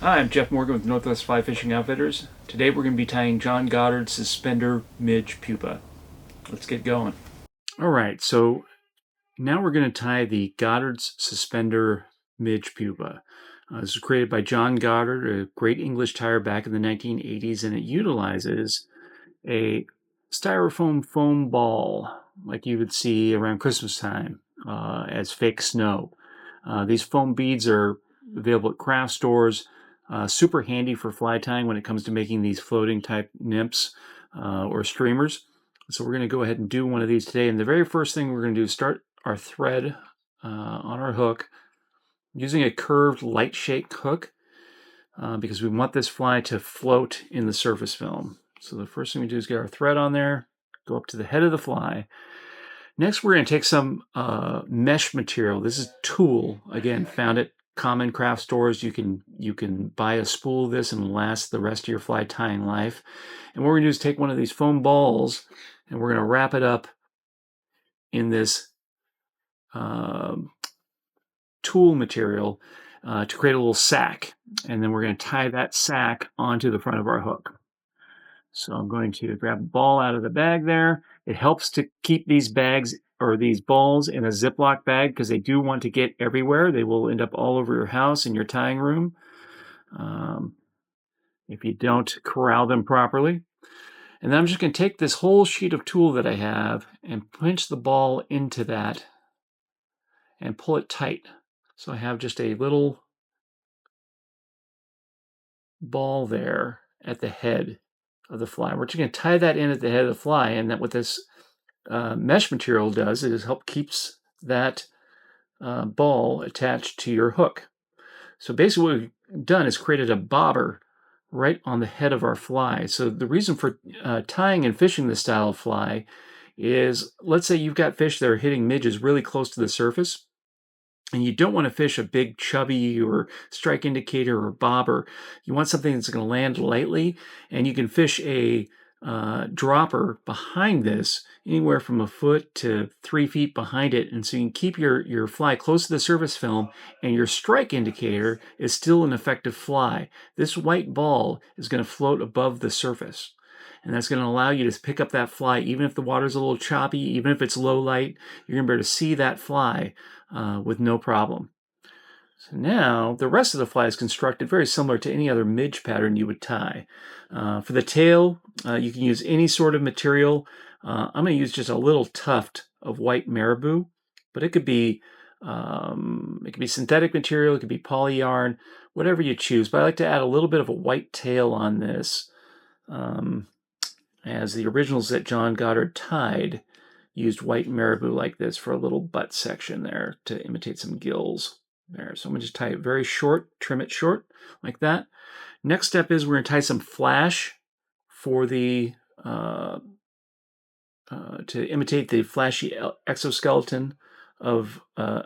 Hi, I'm Jeff Morgan with Northwest Fly Fishing Outfitters. Today we're going to be tying John Goddard's Suspender Midge Pupa. Let's get going. All right, so now we're going to tie the Goddard's Suspender Midge Pupa. This was created by John Goddard, a great English tyer back in the 1980s, and it utilizes a styrofoam foam ball like you would see around Christmas time as fake snow. These foam beads are available at craft stores. Super handy for fly tying when it comes to making these floating type nymphs or streamers. So we're going to go ahead and do one of these today. And the very first thing we're going to do is start our thread on our hook using a curved light shake hook because we want this fly to float in the surface film. So the first thing we do is get our thread on there, go up to the head of the fly. Next, we're going to take some mesh material. This is tulle, again, found at common craft stores. You can buy a spool of this and last the rest of your fly tying life. And what we're going to do is take one of these foam balls and we're going to wrap it up in this tulle material to create a little sack. And then we're going to tie that sack onto the front of our hook. So I'm going to grab the ball out of the bag there. It helps to keep these bags or these balls in a Ziploc bag because they do want to get everywhere. They will end up all over your house and your tying room if you don't corral them properly. And then I'm just going to take this whole sheet of tulle that I have and pinch the ball into that and pull it tight. So I have just a little ball there at the head of the fly. We're just going to tie that in at the head of the fly, and that what this mesh material does is help keeps that ball attached to your hook. So basically what we've done is created a bobber right on the head of our fly. So the reason for tying and fishing this style of fly is, let's say you've got fish that are hitting midges really close to the surface, and you don't want to fish a big chubby or strike indicator or bobber. You want something that's going to land lightly, and you can fish a dropper behind this, anywhere from a foot to 3 feet behind it. And so you can keep your fly close to the surface film, and your strike indicator is still an effective fly. This white ball is going to float above the surface. And that's going to allow you to pick up that fly, even if the water's a little choppy, even if it's low light, you're going to be able to see that fly with no problem. So now the rest of the fly is constructed very similar to any other midge pattern you would tie. For the tail, you can use any sort of material. I'm going to use just a little tuft of white marabou, but it could be synthetic material, it could be poly yarn, whatever you choose. But I like to add a little bit of a white tail on this, as the originals that John Goddard tied used white marabou like this for a little butt section there to imitate some gills there. So I'm going to just tie it very short, trim it short like that. Next step is we're going to tie some flash for the to imitate the flashy exoskeleton of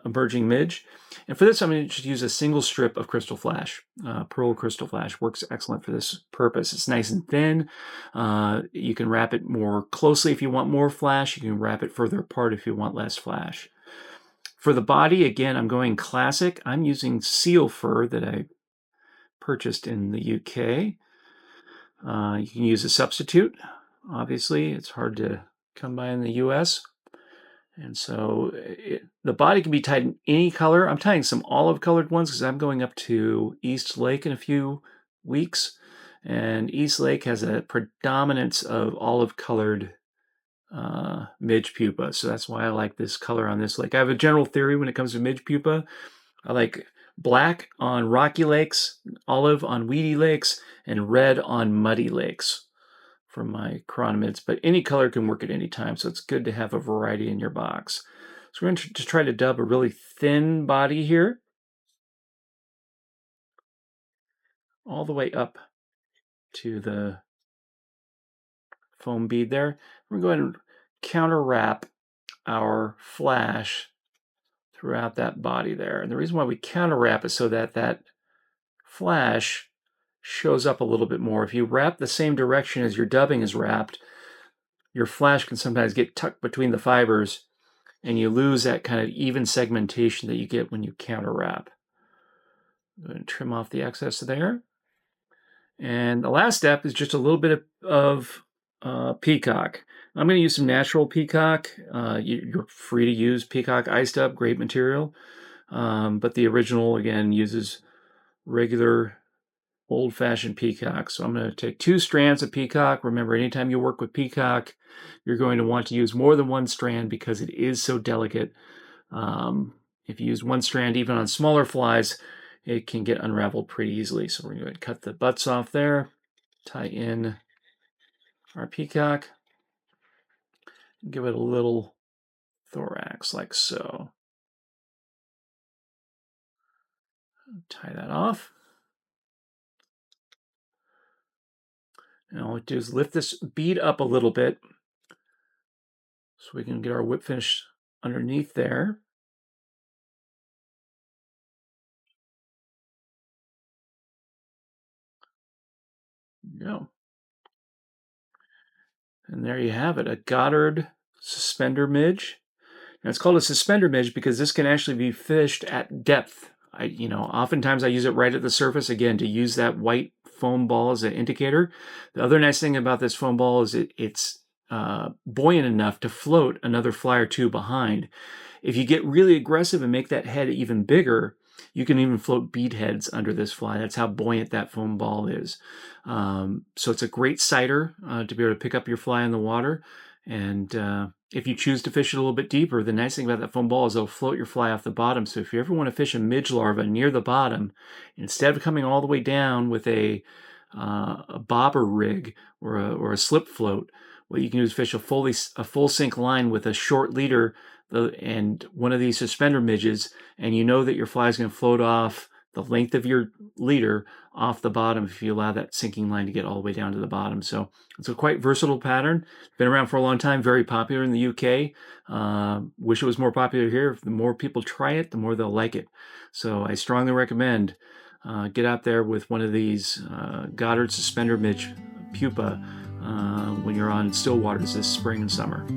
emerging midge. And for this, I'm going to just use a single strip of crystal flash. Pearl crystal flash works excellent for this purpose. It's nice and thin. You can wrap it more closely if you want more flash. You can wrap it further apart if you want less flash. For the body, again, I'm going classic. I'm using seal fur that I purchased in the UK. You can use a substitute. Obviously, it's hard to come by in the US. And so the body can be tied in any color. I'm tying some olive colored ones because I'm going up to East Lake in a few weeks. And East Lake has a predominance of olive colored midge pupa. So that's why I like this color on this lake. I have a general theory when it comes to midge pupa. I like black on rocky lakes, olive on weedy lakes, and red on muddy lakes for my chironomids, but any color can work at any time, so it's good to have a variety in your box. So we're going to just try to dub a really thin body here, all the way up to the foam bead there. We're going to counter wrap our flash throughout that body there. And the reason why we counter wrap is so that that flash shows up a little bit more. If you wrap the same direction as your dubbing is wrapped, your flash can sometimes get tucked between the fibers and you lose that kind of even segmentation that you get when you counter wrap. Go ahead and trim off the excess there. And the last step is just a little bit of peacock. I'm going to use some natural peacock. You're free to use peacock iced up, great material. But the original, again, uses regular old-fashioned peacock. So I'm going to take 2 strands of peacock. Remember, anytime you work with peacock, you're going to want to use more than 1 strand because it is so delicate. If you use 1 strand, even on smaller flies, it can get unraveled pretty easily. So we're going to cut the butts off there, tie in our peacock, give it a little thorax like so. Tie that off. And all we do is lift this bead up a little bit so we can get our whip finish underneath there. There you go. And there you have it, a Goddard suspender midge. Now it's called a suspender midge because this can actually be fished at depth. Oftentimes I use it right at the surface, again, to use that white foam ball as an indicator. The other nice thing about this foam ball is it's buoyant enough to float another fly or two behind. If you get really aggressive and make that head even bigger, you can even float bead heads under this fly. That's how buoyant that foam ball is. So it's a great sighter to be able to pick up your fly in the water. And if you choose to fish it a little bit deeper, the nice thing about that foam ball is it'll float your fly off the bottom. So if you ever want to fish a midge larva near the bottom, instead of coming all the way down with a bobber rig or a slip float, what you can do is fish a full sink line with a short leader and one of these suspender midges, and you know that your fly is going to float off the length of your leader off the bottom if you allow that sinking line to get all the way down to the bottom. So it's a quite versatile pattern. Been around for a long time, very popular in the UK. Wish it was more popular here. The more people try it, the more they'll like it. So I strongly recommend get out there with one of these Goddard Suspender Midge Pupa when you're on stillwaters this spring and summer.